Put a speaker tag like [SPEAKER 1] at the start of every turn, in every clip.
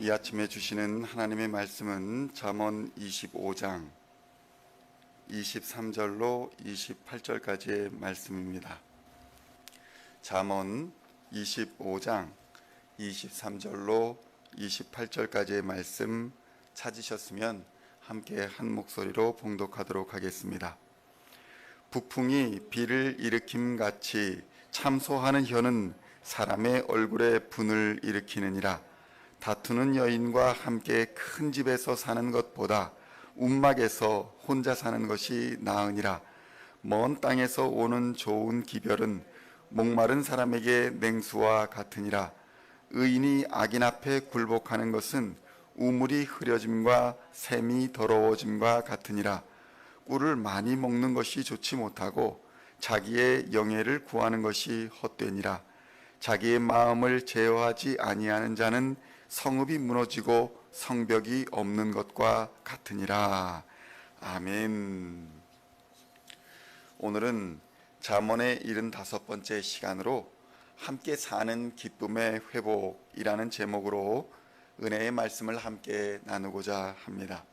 [SPEAKER 1] 이 아침에 주시는 하나님의 말씀은 잠언 25장 23절로 28절까지의 말씀입니다. 잠언 25장 23절로 28절까지의 말씀 찾으셨으면 함께 한 목소리로 봉독하도록 하겠습니다. 북풍이 비를 일으킴같이 참소하는 혀는 사람의 얼굴에 분을 일으키느니라. 다투는 여인과 함께 큰 집에서 사는 것보다 움막에서 혼자 사는 것이 나으니라. 먼 땅에서 오는 좋은 기별은 목마른 사람에게 냉수와 같으니라. 의인이 악인 앞에 굴복하는 것은 우물이 흐려짐과 샘이 더러워짐과 같으니라. 꿀을 많이 먹는 것이 좋지 못하고 자기의 영예를 구하는 것이 헛되니라. 자기의 마음을 제어하지 아니하는 자는 성읍이 무너지고 성벽이 없는 것과 같으니라. 아멘. 오늘은 잠언의 75번째 시간으로 함께 사는 기쁨의 회복이라는 제목으로 은혜의 말씀을 함께 나누고자 합니다.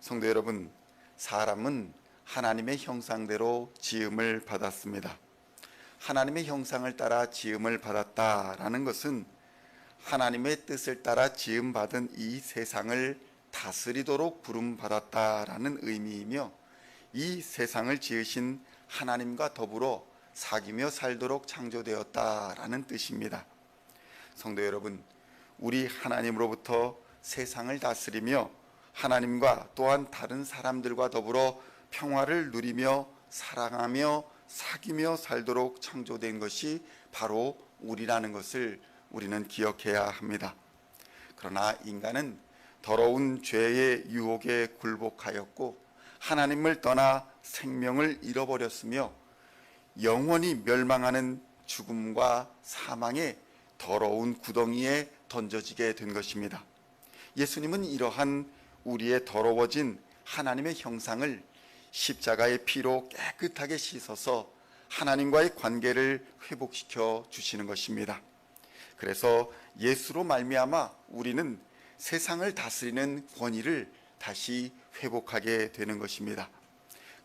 [SPEAKER 1] 성도 여러분, 사람은 하나님의 형상대로 지음을 받았습니다. 하나님의 형상을 따라 지음을 받았다라는 것은 하나님의 뜻을 따라 지음받은 이 세상을 다스리도록 부름받았다라는 의미이며, 이 세상을 지으신 하나님과 더불어 사귀며 살도록 창조되었다라는 뜻입니다. 성도 여러분, 우리 하나님으로부터 세상을 다스리며 하나님과 또한 다른 사람들과 더불어 평화를 누리며 사랑하며 사귀며 살도록 창조된 것이 바로 우리라는 것을 우리는 기억해야 합니다. 그러나 인간은 더러운 죄의 유혹에 굴복하였고 하나님을 떠나 생명을 잃어버렸으며 영원히 멸망하는 죽음과 사망의 더러운 구덩이에 던져지게 된 것입니다. 예수님은 이러한 우리의 더러워진 하나님의 형상을 십자가의 피로 깨끗하게 씻어서 하나님과의 관계를 회복시켜 주시는 것입니다. 그래서 예수로 말미암아 우리는 세상을 다스리는 권위를 다시 회복하게 되는 것입니다.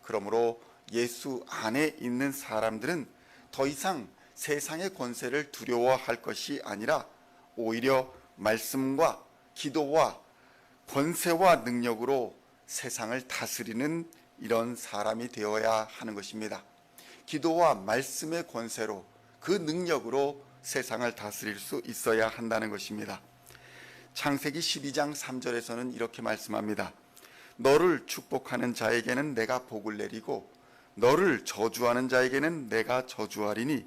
[SPEAKER 1] 그러므로 예수 안에 있는 사람들은 더 이상 세상의 권세를 두려워할 것이 아니라 오히려 말씀과 기도와 권세와 능력으로 세상을 다스리는 이런 사람이 되어야 하는 것입니다. 기도와 말씀의 권세로, 그 능력으로 세상을 다스릴 수 있어야 한다는 것입니다. 창세기 12장 3절에서는 이렇게 말씀합니다. 너를 축복하는 자에게는 내가 복을 내리고 너를 저주하는 자에게는 내가 저주하리니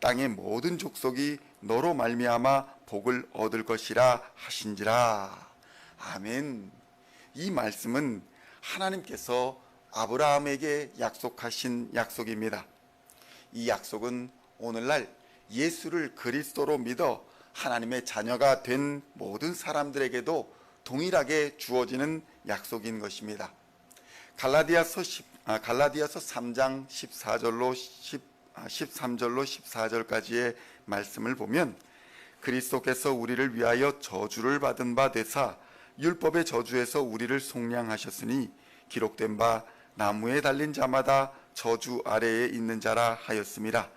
[SPEAKER 1] 땅의 모든 족속이 너로 말미암아 복을 얻을 것이라 하신지라. 아멘. 이 말씀은 하나님께서 아브라함에게 약속하신 약속입니다. 이 약속은 오늘날 예수를 그리스도로 믿어 하나님의 자녀가 된 모든 사람들에게도 동일하게 주어지는 약속인 것입니다. 갈라디아서 3장 13절로 14절까지의 말씀을 보면 그리스도께서 우리를 위하여 저주를 받은 바 되사 율법의 저주에서 우리를 속량하셨으니 기록된 바 나무에 달린 자마다 저주 아래에 있는 자라 하였음이라.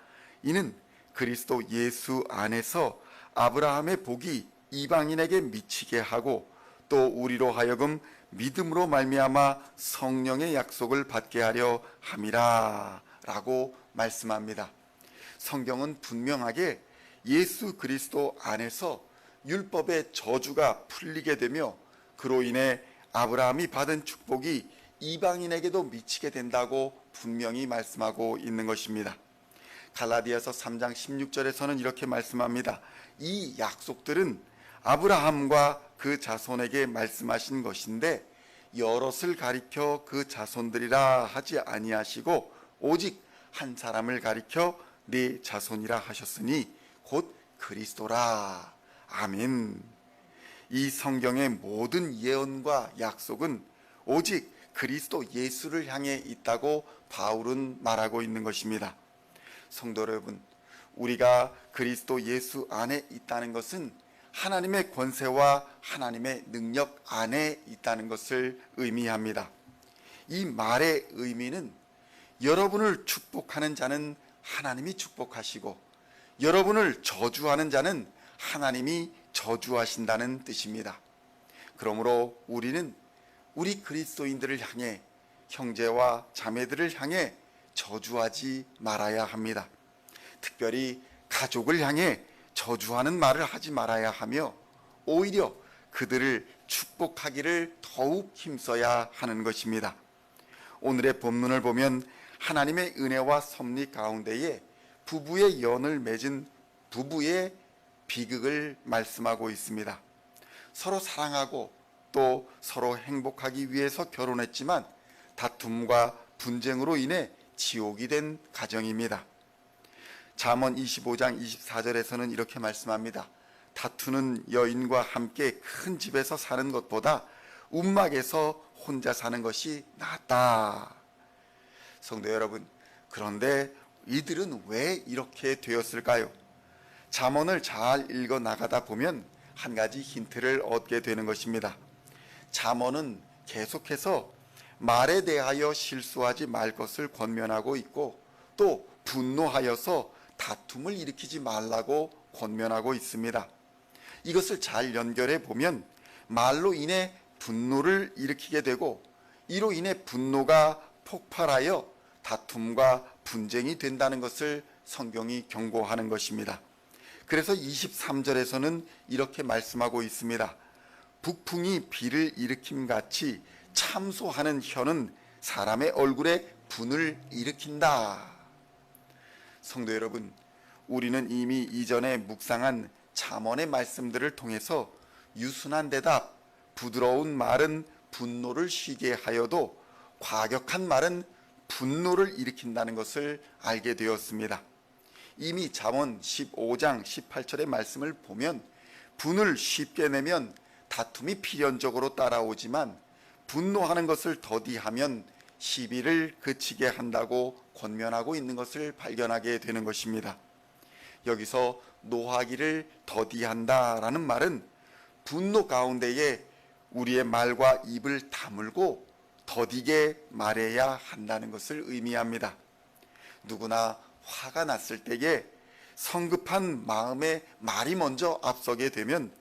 [SPEAKER 1] 이는 그리스도 예수 안에서 아브라함의 복이 이방인에게 미치게 하고 또 우리로 하여금 믿음으로 말미암아 성령의 약속을 받게 하려 함이라 라고 말씀합니다. 성경은 분명하게 예수 그리스도 안에서 율법의 저주가 풀리게 되며 그로 인해 아브라함이 받은 축복이 이방인에게도 미치게 된다고 분명히 말씀하고 있는 것입니다. 갈라디아서 3장 16절에서는 이렇게 말씀합니다. 이 약속들은 아브라함과 그 자손에게 말씀하신 것인데 여럿을 가리켜 그 자손들이라 하지 아니하시고 오직 한 사람을 가리켜 네 자손이라 하셨으니 곧 그리스도라. 아멘. 이 성경의 모든 예언과 약속은 오직 그리스도 예수를 향해 있다고 바울은 말하고 있는 것입니다. 성도 여러분, 우리가 그리스도 예수 안에 있다는 것은 하나님의 권세와 하나님의 능력 안에 있다는 것을 의미합니다. 이 말의 의미는 여러분을 축복하는 자는 하나님이 축복하시고 여러분을 저주하는 자는 하나님이 저주하신다는 뜻입니다. 그러므로 우리는 우리 그리스도인들을 향해, 형제와 자매들을 향해 저주하지 말아야 합니다. 특별히 가족을 향해 저주하는 말을 하지 말아야 하며 오히려 그들을 축복하기를 더욱 힘써야 하는 것입니다. 오늘의 본문을 보면 하나님의 은혜와 섭리 가운데에 부부의 연을 맺은 부부의 비극을 말씀하고 있습니다. 서로 사랑하고 또 서로 행복하기 위해서 결혼했지만 다툼과 분쟁으로 인해 지옥이 된 가정입니다. 잠언 25장 24절에서는 이렇게 말씀합니다. 다투는 여인과 함께 큰 집에서 사는 것보다 움막에서 혼자 사는 것이 낫다. 성도 여러분, 그런데 이들은 왜 이렇게 되었을까요? 잠언을 잘 읽어 나가다 보면 한 가지 힌트를 얻게 되는 것입니다. 잠언은 계속해서 말에 대하여 실수하지 말 것을 권면하고 있고 또 분노하여서 다툼을 일으키지 말라고 권면하고 있습니다. 이것을 잘 연결해 보면 말로 인해 분노를 일으키게 되고 이로 인해 분노가 폭발하여 다툼과 분쟁이 된다는 것을 성경이 경고하는 것입니다. 그래서 23절에서는 이렇게 말씀하고 있습니다. 북풍이 비를 일으킴같이 참소하는 혀는 사람의 얼굴에 분을 일으킨다. 성도 여러분, 우리는 이미 이전에 묵상한 잠언의 말씀들을 통해서 유순한 대답, 부드러운 말은 분노를 쉬게 하여도 과격한 말은 분노를 일으킨다는 것을 알게 되었습니다. 이미 잠언 15장 18절의 말씀을 보면 분을 쉽게 내면 다툼이 필연적으로 따라오지만 분노하는 것을 더디하면 시비를 그치게 한다고 권면하고 있는 것을 발견하게 되는 것입니다. 여기서 노하기를 더디한다라는 말은 분노 가운데에 우리의 말과 입을 다물고 더디게 말해야 한다는 것을 의미합니다. 누구나 화가 났을 때에 성급한 마음에 말이 먼저 앞서게 되면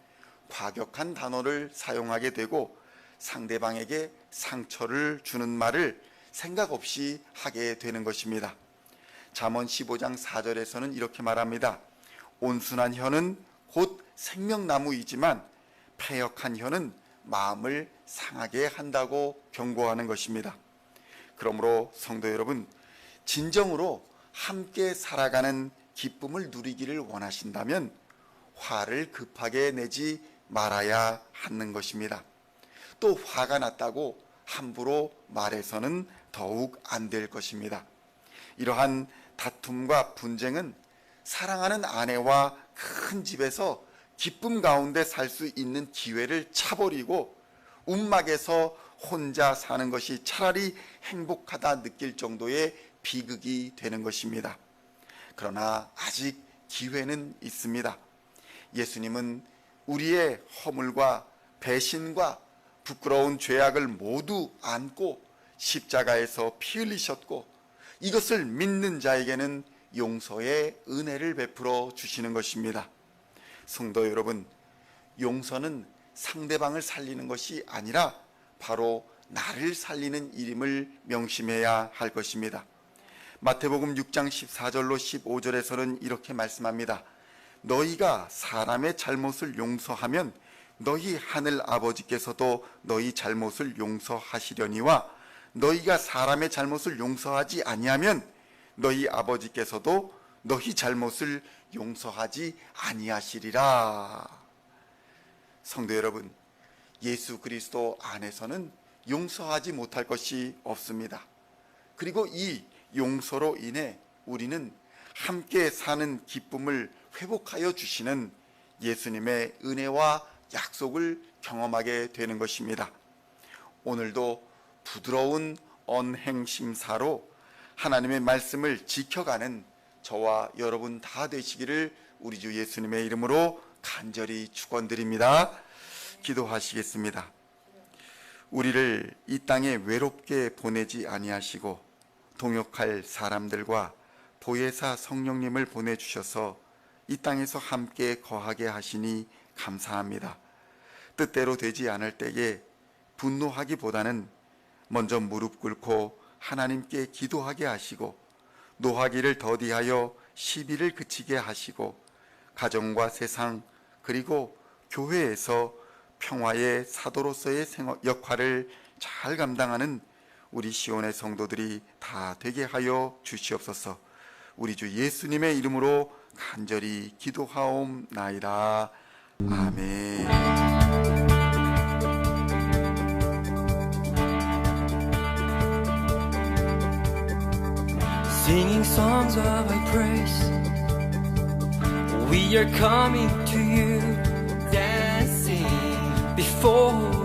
[SPEAKER 1] 과격한 단어를 사용하게 되고 상대방에게 상처를 주는 말을 생각 없이 하게 되는 것입니다. 잠언 15장 4절에서는 이렇게 말합니다. 온순한 혀는 곧 생명나무이지만 패역한 혀는 마음을 상하게 한다고 경고하는 것입니다. 그러므로 성도 여러분, 진정으로 함께 살아가는 기쁨을 누리기를 원하신다면 화를 급하게 내지 말아야 하는 것입니다. 또 화가 났다고 함부로 말해서는 더욱 안 될 것입니다. 이러한 다툼과 분쟁은 사랑하는 아내와 큰 집에서 기쁨 가운데 살 수 있는 기회를 차버리고 움막에서 혼자 사는 것이 차라리 행복하다 느낄 정도의 비극이 되는 것입니다. 그러나 아직 기회는 있습니다. 예수님은 우리의 허물과 배신과 부끄러운 죄악을 모두 안고 십자가에서 피 흘리셨고 이것을 믿는 자에게는 용서의 은혜를 베풀어 주시는 것입니다. 성도 여러분, 용서는 상대방을 살리는 것이 아니라 바로 나를 살리는 일임을 명심해야 할 것입니다. 마태복음 6장 14절로 15절에서는 이렇게 말씀합니다. 너희가 사람의 잘못을 용서하면 너희 하늘 아버지께서도 너희 잘못을 용서하시려니와 너희가 사람의 잘못을 용서하지 아니하면 너희 아버지께서도 너희 잘못을 용서하지 아니하시리라. 성도 여러분, 예수 그리스도 안에서는 용서하지 못할 것이 없습니다. 그리고 이 용서로 인해 우리는 함께 사는 기쁨을 회복하여 주시는 예수님의 은혜와 약속을 경험하게 되는 것입니다. 오늘도 부드러운 언행심사로 하나님의 말씀을 지켜가는 저와 여러분 다 되시기를 우리 주 예수님의 이름으로 간절히 축원드립니다. 기도하시겠습니다. 우리를 이 땅에 외롭게 보내지 아니하시고 동역할 사람들과 보혜사 성령님을 보내주셔서 이 땅에서 함께 거하게 하시니 감사합니다. 뜻대로 되지 않을 때에 분노하기보다는 먼저 무릎 꿇고 하나님께 기도하게 하시고 노하기를 더디하여 시비를 그치게 하시고 가정과 세상 그리고 교회에서 평화의 사도로서의 역할을 잘 감당하는 우리 시온의 성도들이 다 되게 하여 주시옵소서. 우리 주 예수님의 이름으로 간절히 기도하옵나이다. 아멘.
[SPEAKER 2] Singing songs of thy praise, we are coming to you, dancing before